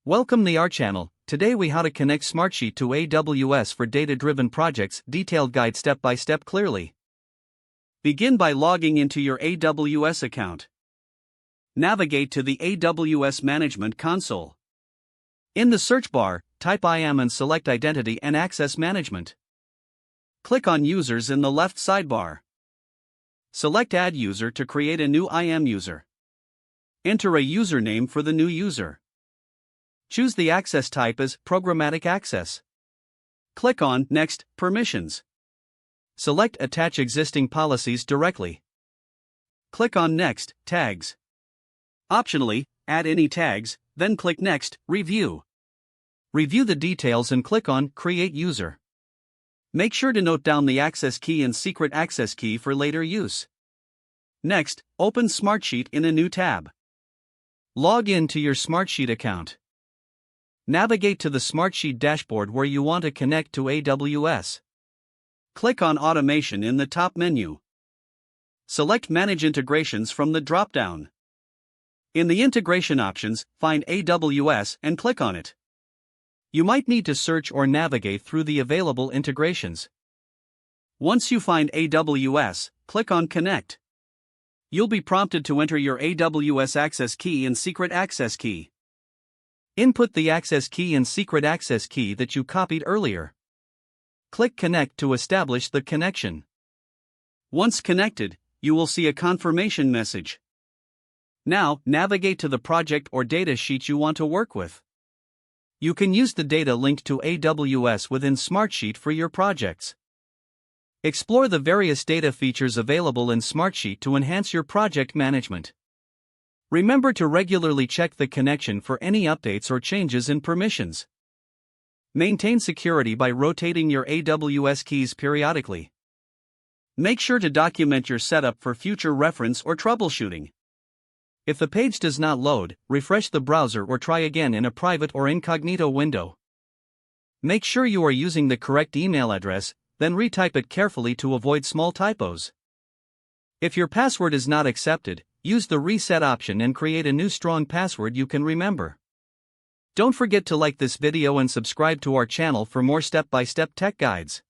Welcome to our channel. Today we how to connect Smartsheet to AWS for data-driven projects. Detailed guide step by step clearly. Begin by logging into your AWS account. Navigate to the AWS Management Console. In the search bar, type IAM and select Identity and Access Management. Click on Users in the left sidebar. Select Add User to create a new IAM user. Enter a username for the new user. Choose the access type as Programmatic Access. Click on Next, Permissions. Select Attach Existing Policies directly. Click on Next, Tags. Optionally, add any tags, then click Next, Review. Review the details and click on Create User. Make sure to note down the access key and secret access key for later use. Next, open Smartsheet in a new tab. Log in to your Smartsheet account. Navigate to the Smartsheet dashboard where you want to connect to AWS. Click on Automation in the top menu. Select Manage Integrations from the drop-down. In the integration options, find AWS and click on it. You might need to search or navigate through the available integrations. Once you find AWS, click on Connect. You'll be prompted to enter your AWS access key and secret access key. Input the access key and secret access key that you copied earlier. Click Connect to establish the connection. Once connected, you will see a confirmation message. Now, navigate to the project or data sheet you want to work with. You can use the data linked to AWS within Smartsheet for your projects. Explore the various data features available in Smartsheet to enhance your project management. Remember to regularly check the connection for any updates or changes in permissions. Maintain security by rotating your AWS keys periodically. Make sure to document your setup for future reference or troubleshooting. If the page does not load, refresh the browser or try again in a private or incognito window. Make sure you are using the correct email address, then retype it carefully to avoid small typos. If your password is not accepted, use the reset option and create a new strong password you can remember. Don't forget to like this video and subscribe to our channel for more step-by-step tech guides.